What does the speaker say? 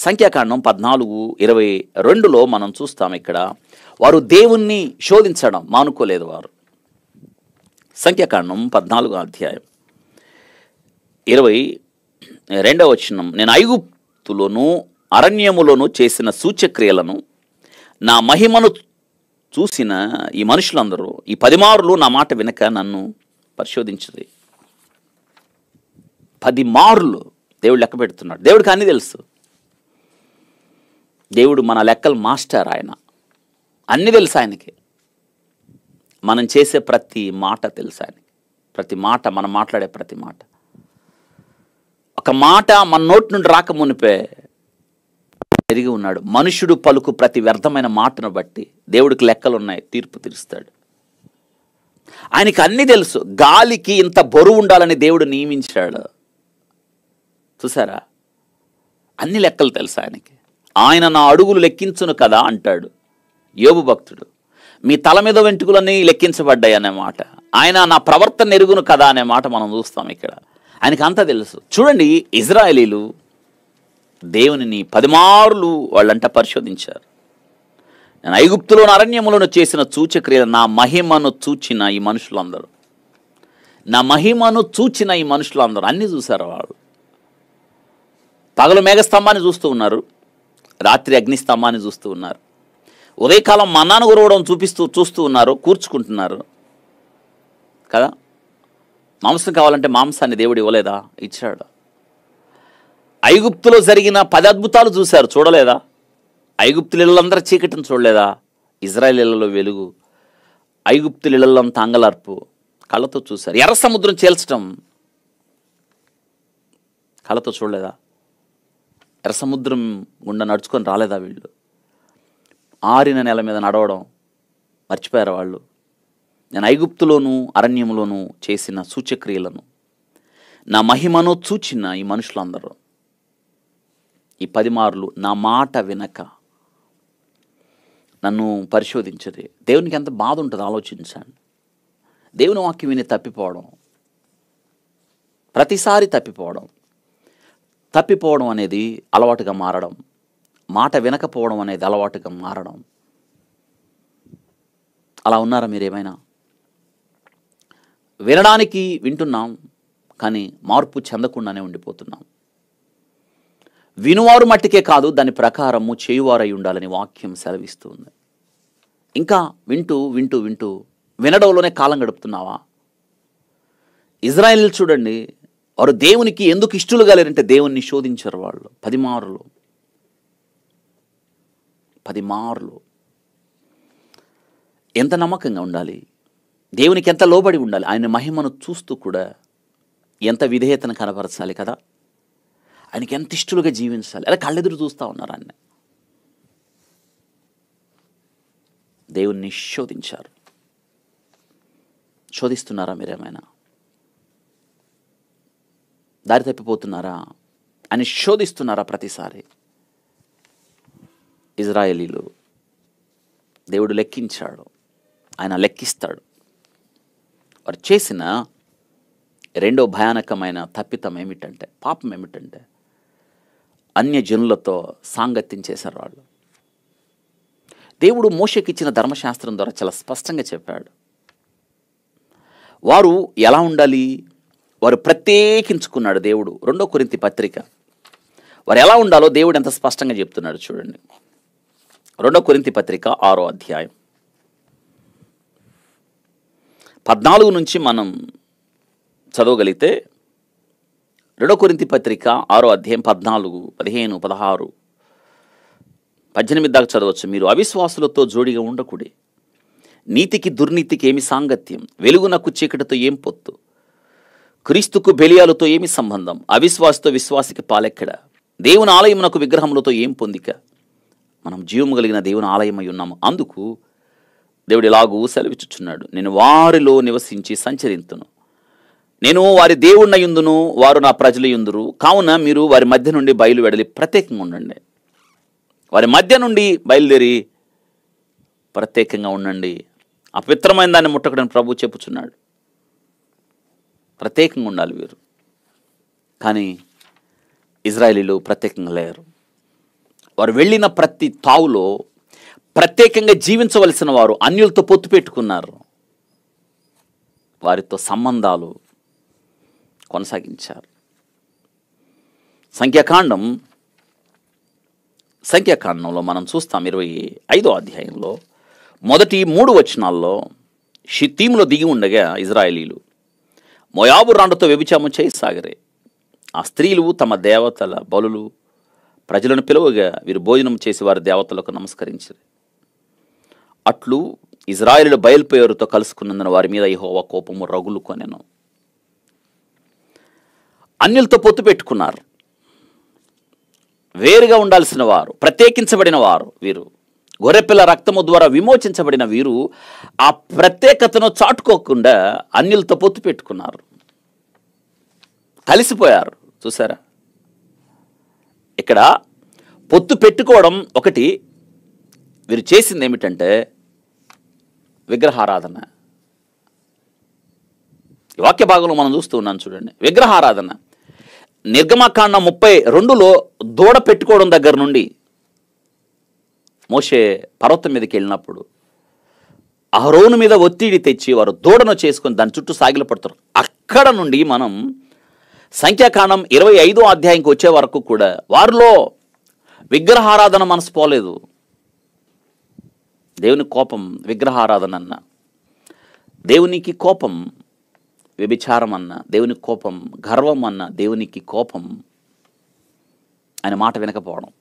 సంఖ్యాకాండం 14:22లో మనం చూస్తాం. ఇక్కడ వారు దేవుణ్ణి శోధించడం మానుకోలేదు. వారు సంఖ్యాకాండం 14:22 వచనం, నేను ఐగుప్తులోను అరణ్యములోను చేసిన సూచక్రియలను నా మహిమను చూసిన ఈ మనుషులందరూ ఈ 10 మారులు నా మాట వినక నన్ను పరిశోధించదు. 10 మారులు దేవుడు లెక్క పెడుతున్నాడు. దేవుడికి అన్నీ తెలుసు. దేవుడు మన లెక్కల మాస్టర్. ఆయన అన్నీ తెలుసు ఆయనకి. మనం చేసే ప్రతి మాట తెలుసు ఆయనకి. ప్రతి మాట, మనం మాట్లాడే ప్రతి మాట, ఒక మాట మన నోటి నుండి రాక మునిపే ఎరిగి ఉన్నాడు. మనుషుడు పలుకు ప్రతి వ్యర్థమైన మాటను బట్టి దేవుడికి లెక్కలున్నాయి, తీర్పు తీరుస్తాడు. ఆయనకి అన్నీ తెలుసు. గాలికి ఇంత బరువు ఉండాలని దేవుడు నియమించాడు. చూసారా? అన్ని లెక్కలు తెలుసు ఆయనకి. ఆయన నా అడుగులు లెక్కించును కదా అంటాడు యోబు భక్తుడు. మీ తల మీద వెంట్రుకలన్నీ లెక్కించబడ్డాయి అనే మాట, ఆయన నా ప్రవర్తన ఎరుగును కదా అనే మాట మనం చూస్తాం ఇక్కడ. ఆయనకి అంతా తెలుసు. చూడండి, ఇజ్రాయేలీలు దేవునిని 10 మారులు వాళ్ళంట పరిశోధించారు. నేను ఐగుప్తులోని అరణ్యములను చేసిన సూచక్రియలు నా మహిమను చూచిన ఈ మనుషులందరూ, నా మహిమను చూచిన ఈ మనుషులందరూ అన్నీ చూశారు. వాళ్ళు పగలు మేఘస్తంభాన్ని చూస్తూ ఉన్నారు, రాత్రి అగ్నిస్తంభాన్ని చూస్తూ ఉన్నారు, ఉదయకాలం మన్నాను గురవడం చూస్తూ ఉన్నారు, కూర్చుకుంటున్నారు కదా. మాంసం కావాలంటే మాంసాన్ని దేవుడు ఇవ్వలేదా? ఇచ్చాడు. ఐగుప్తులో జరిగిన 10 అద్భుతాలు చూశారు, చూడలేదా? ఐగుప్తులందరూ చీకటిని చూడలేదా? ఇజ్రాయేలీలలో వెలుగు, ఐగుప్తులలో తాంగలార్పు కళ్ళతో చూశారు. ఎర్ర సముద్రం చీల్చడం కళ్ళతో చూడలేదా? ఎర్ర సముద్రం గుండా నడుచుకొని రాలేదా వీళ్ళు? ఆరిన నేల మీద నడవడం మర్చిపోయారు వాళ్ళు. నేను ఐగుప్తులోను అరణ్యంలోను చేసిన సూచక్రియలను నా మహిమను చూచిన ఈ మనుషులందరూ ఈ 10 మారులు నా మాట వినక నన్ను పరిశోధించదు. దేవునికి ఎంత బాధ ఉంటుంది ఆలోచించండి. దేవుని వాక్యం విని తప్పిపోవడం, ప్రతిసారి తప్పిపోవడం అనేది అలవాటుగా మారడం, మాట వినకపోవడం అనేది అలవాటుగా మారడం. అలా ఉన్నారా మీరేమైనా? వినడానికి వింటున్నాం, కానీ మార్పు చెందకుండానే ఉండిపోతున్నాం. వినువారు మట్టికే కాదు, దాని ప్రకారము చేయువారై ఉండాలని వాక్యం సెలవిస్తుంది. ఇంకా వింటూ వింటూ వింటూ వినడంలోనే కాలం గడుపుతున్నావా? ఇజ్రాయేలీలు చూడండి, వారు దేవునికి ఎందుకు ఇష్టలుగా లేరంటే దేవుణ్ణి శోధించారు. వాళ్ళు 10 మారులు ఎంత నమ్మకంగా ఉండాలి, దేవునికి ఎంత లోబడి ఉండాలి, ఆయన మహిమను చూస్తూ కూడా ఎంత విధేయతను కనపరచాలి కదా. ఆయనకి ఎంత ఇష్టలుగా జీవించాలి. అలా కళ్ళెదురు చూస్తూ ఉన్నారు. ఆయన దేవుణ్ణి శోధించారు. శోధిస్తున్నారా మీరేమైనా? దారి తప్పిపోతున్నారా? అని శోధిస్తున్నారా ప్రతిసారి? ఇజ్రాయేలీలు దేవుడు లెక్కించాడు, ఆయన లెక్కిస్తాడు. వారు చేసిన రెండో భయానకమైన తప్పితం ఏమిటంటే, పాపం ఏమిటంటే, అన్యజనులతో సాంగత్యం చేశారు వాళ్ళు. దేవుడు మోషేకి ఇచ్చిన ధర్మశాస్త్రం ద్వారా చాలా స్పష్టంగా చెప్పాడు వారు ఎలా ఉండాలి. వారు ప్రత్యేకించుకున్నాడు దేవుడు. 2 కొరింథీ పత్రిక వారు ఎలా ఉండాలో దేవుడు ఎంత స్పష్టంగా చెప్తున్నాడు చూడండి. 2 కొరింథీ పత్రిక 6వ అధ్యాయం 14 నుంచి మనం చదవగలిగితే, 2 కొరింథీ పత్రిక 6వ అధ్యాయం 14, 15, 16, 18 దాకా చదవచ్చు. మీరు అవిశ్వాసులతో జోడిగా ఉండకూడే, నీతికి దుర్నీతికి ఏమి సాంగత్యం, వెలుగునకు చీకటితో ఏం పొత్తు, క్రీస్తుకు బెలియాలతో ఏమి సంబంధం, అవిశ్వాసతో విశ్వాసికి పాలెక్కడ, దేవుని ఆలయమునకు విగ్రహములతో ఏం పొందిక. మనం జీవము కలిగిన దేవుని ఆలయమై ఉన్నాము. అందుకు దేవుడు ఇలాగూ సెలవిచ్చుచున్నాడు, నేను వారిలో నివసించి సంచరింతును, నేను వారి దేవుణ్ణయుందును, వారు నా ప్రజలయుందురు. కావున మీరు వారి మధ్య నుండి బయలువెడలి ప్రత్యేకంగా ఉండండి. వారి మధ్య నుండి బయలుదేరి ప్రత్యేకంగా ఉండండి. అపవిత్రమైన దాన్ని ముట్టకడని ప్రభు చెప్పుచున్నాడు. ప్రత్యేకంగా ఉండాలి వీరు. కానీ ఇజ్రాయేలీలు ప్రత్యేకంగా లేరు. వారు వెళ్ళిన ప్రతి తావులో ప్రత్యేకంగా జీవించవలసిన వారు అన్యులతో పొత్తు పెట్టుకున్నారు, వారితో సంబంధాలు కొనసాగించారు. సంఖ్యాకాండంలో మనం చూస్తాం 25వ అధ్యాయంలో మొదటి 3 వచనాల్లో షిత్తీములో దిగి ఉండగా ఇజ్రాయేలీలు మోయాబు రాండతో వ్యభిచారం చేయసాగరే. ఆ స్త్రీలు తమ దేవతల బలులు ప్రజలను పిలువగా వీరు భోజనం చేసి వారి దేవతలకు నమస్కరించారు. అట్లు ఇజ్రాయేలీలు బయలుపేరుతో కలుసుకున్నందున వారి మీద యెహోవా కోపము రగులుకొనెను. అన్యులతో పొత్తు పెట్టుకున్నారు. వేరుగా ఉండాల్సిన వారు, ప్రత్యేకించబడిన వారు వీరు, గొర్రెపిల్ల రక్తము ద్వారా విమోచించబడిన వీరు ఆ ప్రత్యేకతను చాటుకోకుండా అన్యులతో పొత్తు పెట్టుకున్నారు, కలిసిపోయారు. చూసారా, ఇక్కడ పొత్తు పెట్టుకోవడం ఒకటి, వీరు చేసింది ఏమిటంటే విగ్రహారాధన. ఈ వాక్య భాగంలో మనం చూస్తూ ఉన్నాం చూడండి, విగ్రహారాధన. నిర్గమకాండం 32లో దూడ పెట్టుకోవడం దగ్గర నుండి మోషే పర్వతం మీదకి వెళ్ళినప్పుడు అహరోను మీద ఒత్తిడి తెచ్చి వారు దూడను చేసుకొని దాని చుట్టూ సాగిల పడతారు. అక్కడ నుండి మనం సంఖ్యాకాండం 25వ అధ్యాయంకి వచ్చే వరకు కూడా వారిలో విగ్రహారాధన మనసు పోలేదు. దేవుని కోపం విగ్రహారాధన అన్న, దేవునికి కోపం వ్యభిచారం అన్న, దేవుని కోపం గర్వం అన్న, దేవునికి కోపం ఆయన మాట వినకపోవడం.